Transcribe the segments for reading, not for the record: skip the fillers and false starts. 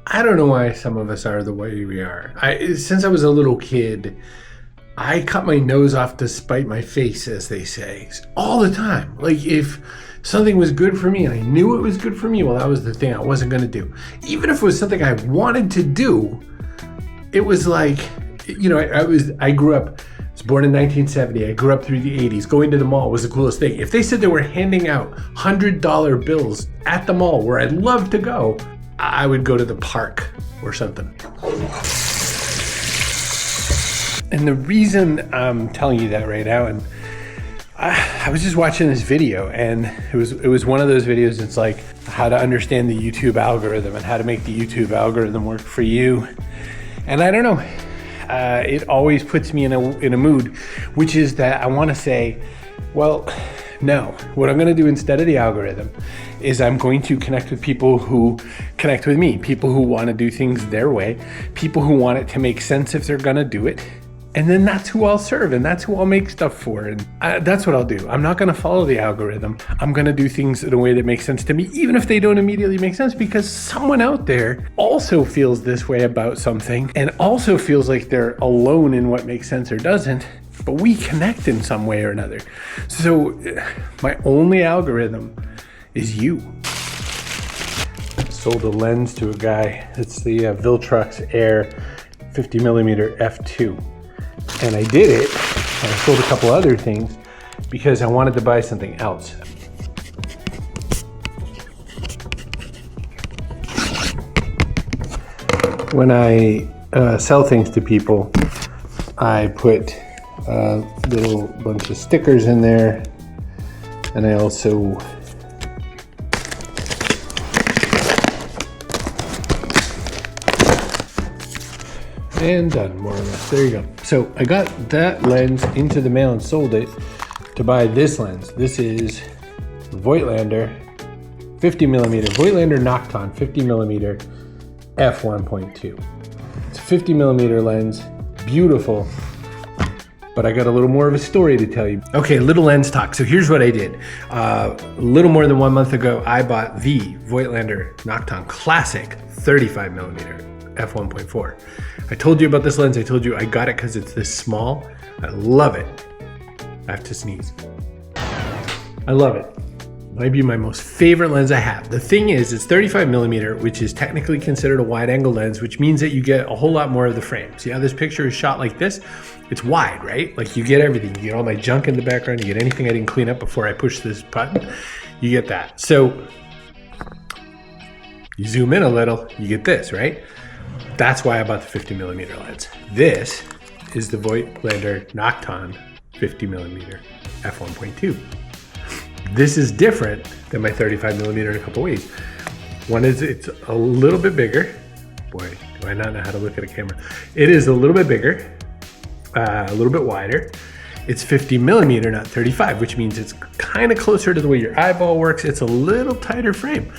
I don't know why some of us are the way we are. Since I was a little kid, I cut my nose off to spite my face, as they say, all the time. Like if something was good for me and I knew it was good for me, well, that was the thing I wasn't going to do. Even if it was something I wanted to do, it was like, you know, I grew up, I was born in 1970. I grew up through the 80s. Going to the mall was the coolest thing. If they said they were handing out $100 bills at the mall where I'd love to go, I would go to the park or something. And the reason I'm telling you that right now, and I was just watching this video, and it was one of those videos that's like how to understand the YouTube algorithm and how to make the YouTube algorithm work for you. And I don't know, it always puts me in a mood, which is that I want to say, well, no, what I'm going to do instead of the algorithm is I'm going to connect with people who connect with me, people who want to do things their way, people who want it to make sense if they're going to do it. And then that's who I'll serve, and that's who I'll make stuff for. And that's what I'll do. I'm not going to follow the algorithm. I'm going to do things in a way that makes sense to me, even if they don't immediately make sense, because someone out there also feels this way about something and also feels like they're alone in what makes sense or doesn't. But we connect in some way or another. So my only algorithm is you. I sold a lens to a guy. It's the Voigtländer Air 50mm f2. And I did it, and I sold a couple other things because I wanted to buy something else. When I sell things to people, I put a little bunch of stickers in there, and I also and done, more or less. There you go. So I got that lens into the mail and sold it to buy this lens. This is Voigtländer 50mm, Voigtländer Nokton 50mm f1.2. It's a 50mm lens, beautiful, but I got a little more of a story to tell you. Okay, little lens talk. So here's what I did. A little more than 1 month ago, I bought the Voigtländer Nokton Classic 35mm f1.4. I told you about this lens. I told you I got it because it's this small. I love it. I have to sneeze. I love it. Might be my most favorite lens I have. The thing is, it's 35mm, which is technically considered a wide angle lens, which means that you get a whole lot more of the frame. See how this picture is shot like this? It's wide, right? Like you get everything. You get all my junk in the background. You get anything I didn't clean up before I push this button. You get that. So you zoom in a little, you get this, right? That's why I bought the 50mm lens. This is the Voigtländer Nokton 50mm f1.2. This is different than my 35mm in a couple ways. One is it's a little bit bigger. Boy, do I not know how to look at a camera. It is a little bit bigger, a little bit wider. It's 50mm, not 35, which means it's kind of closer to the way your eyeball works. It's a little tighter frame.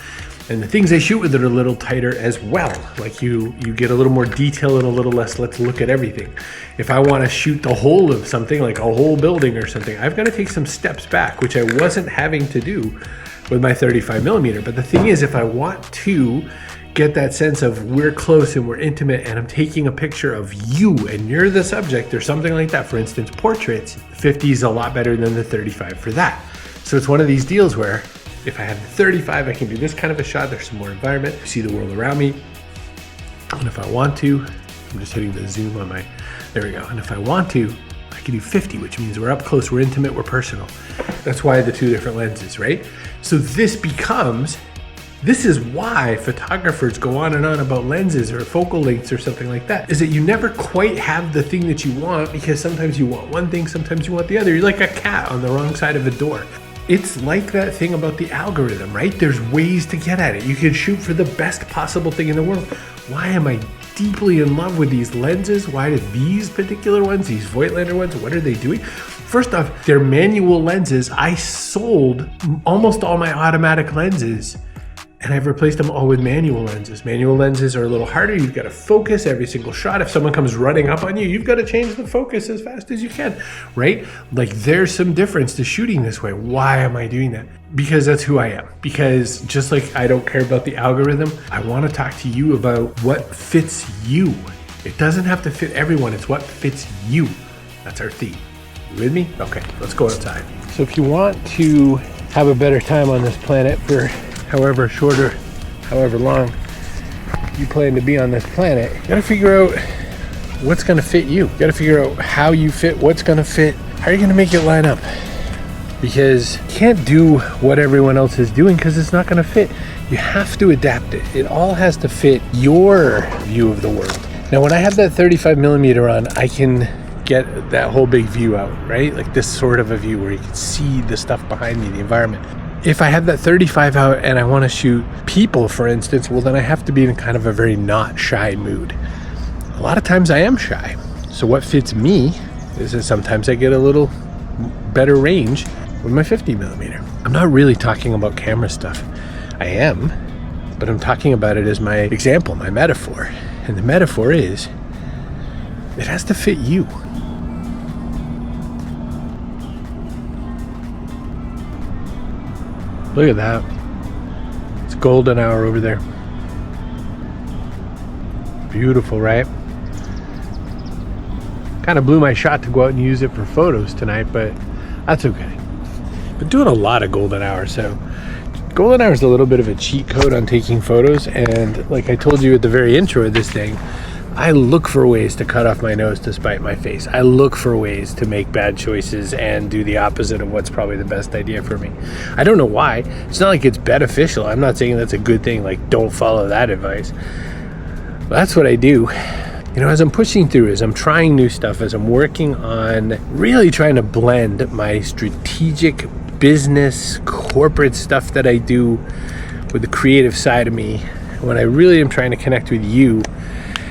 And the things I shoot with it are a little tighter as well. Like you get a little more detail and a little less, let's look at everything. If I want to shoot the whole of something, like a whole building or something, I've got to take some steps back, which I wasn't having to do with my 35mm. But the thing is, if I want to get that sense of we're close and we're intimate and I'm taking a picture of you and you're the subject or something like that, for instance, portraits, the 50 is a lot better than the 35 for that. So it's one of these deals where if I have the 35, I can do this kind of a shot. There's some more environment. I see the world around me. And if I want to, I'm just hitting the zoom on my, there we go. And if I want to, I can do 50, which means we're up close, we're intimate, we're personal. That's why the two different lenses, right? So this is why photographers go on and on about lenses or focal lengths or something like that, is that you never quite have the thing that you want, because sometimes you want one thing, sometimes you want the other. You're like a cat on the wrong side of a door. It's like that thing about the algorithm, right? There's ways to get at it. You can shoot for the best possible thing in the world. Why am I deeply in love with these lenses? Why do these particular ones, these Voigtländer ones, what are they doing? First off, they're manual lenses. I sold almost all my automatic lenses And I've replaced them all with manual lenses. Manual lenses are a little harder. You've got to focus every single shot. If someone comes running up on you, you've got to change the focus as fast as you can, right? Like, there's some difference to shooting this way. Why am I doing that? Because that's who I am. Because just like I don't care about the algorithm, I want to talk to you about what fits you. It doesn't have to fit everyone. It's what fits you. That's our theme. You with me? Okay, let's go outside. So if you want to have a better time on this planet for however short or however long you plan to be on this planet, you gotta figure out what's gonna fit you. You gotta figure out how you fit, what's gonna fit, how are you gonna make it line up? Because you can't do what everyone else is doing because it's not gonna fit. You have to adapt it. It all has to fit your view of the world. Now, when I have that 35mm on, I can get that whole big view out, right? Like this sort of a view where you can see the stuff behind me, the environment. If I have that 35 out and I want to shoot people, for instance, well, then I have to be in kind of a very not shy mood. A lot of times I am shy. So what fits me is that sometimes I get a little better range with my 50mm. I'm not really talking about camera stuff. I am, but I'm talking about it as my example, my metaphor. And the metaphor is, it has to fit you. Look at that. It's golden hour over there. Beautiful, right? Kind of blew my shot to go out and use it for photos tonight, but that's okay. Been doing a lot of golden hour, so golden hour is a little bit of a cheat code on taking photos. And like I told you at the very intro of this thing, I look for ways to cut off my nose to spite my face. I look for ways to make bad choices and do the opposite of what's probably the best idea for me. I don't know why. It's not like it's beneficial. I'm not saying that's a good thing, like don't follow that advice. But that's what I do. You know, as I'm pushing through, as I'm trying new stuff, as I'm working on really trying to blend my strategic business, corporate stuff that I do with the creative side of me, when I really am trying to connect with you,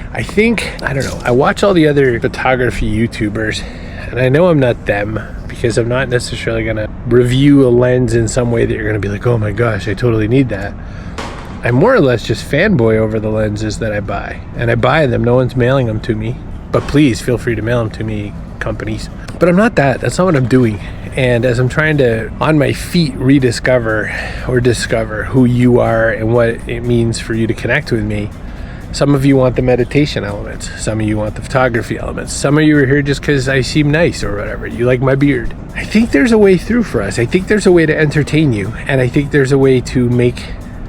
I think, I don't know, I watch all the other photography YouTubers, and I know I'm not them because I'm not necessarily going to review a lens in some way that you're going to be like, oh my gosh, I totally need that. I more or less just fanboy over the lenses that I buy, and I buy them. No one's mailing them to me, but please feel free to mail them to me, companies. But I'm not that. That's not what I'm doing. And as I'm trying to, on my feet, rediscover or discover who you are and what it means for you to connect with me, some of you want the meditation elements. Some of you want the photography elements. Some of you are here just because I seem nice or whatever. You like my beard. I think there's a way through for us. I think there's a way to entertain you. And I think there's a way to make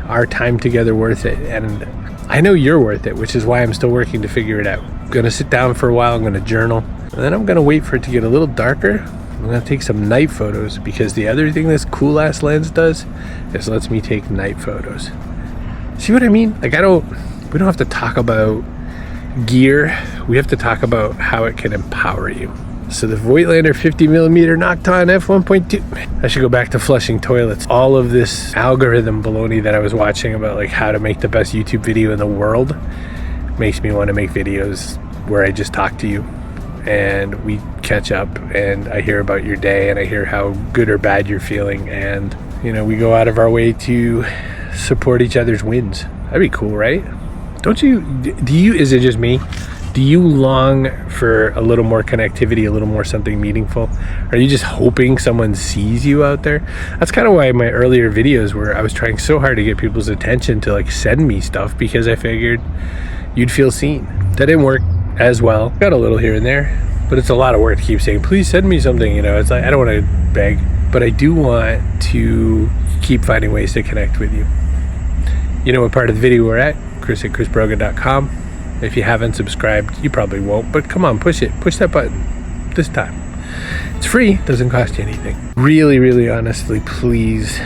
our time together worth it. And I know you're worth it, which is why I'm still working to figure it out. I'm going to sit down for a while. I'm going to journal. And then I'm going to wait for it to get a little darker. I'm going to take some night photos, because the other thing this cool ass lens does is lets me take night photos. See what I mean? Like, we don't have to talk about gear. We have to talk about how it can empower you. So the Voigtländer 50mm Nokton f1.2. I should go back to flushing toilets. All of this algorithm baloney that I was watching about like how to make the best YouTube video in the world makes me want to make videos where I just talk to you and we catch up and I hear about your day and I hear how good or bad you're feeling, and you know, we go out of our way to support each other's wins. That'd be cool, right? Don't you, is it just me? Do you long for a little more connectivity, a little more something meaningful? Are you just hoping someone sees you out there? That's kind of why my earlier videos were, I was trying so hard to get people's attention to like send me stuff, because I figured you'd feel seen. That didn't work as well. Got a little here and there, but it's a lot of work to keep saying, please send me something. You know, it's like, I don't want to beg, but I do want to keep finding ways to connect with you. You know what part of the video we're at? Chris@chrisbrogan.com. If you haven't subscribed, you probably won't, but come on, push it. Push that button this time. It's free, doesn't cost you anything. Really, really honestly, please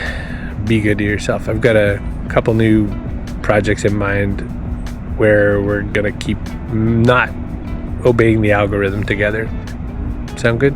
be good to yourself. I've got a couple new projects in mind where we're gonna keep not obeying the algorithm together. Sound good?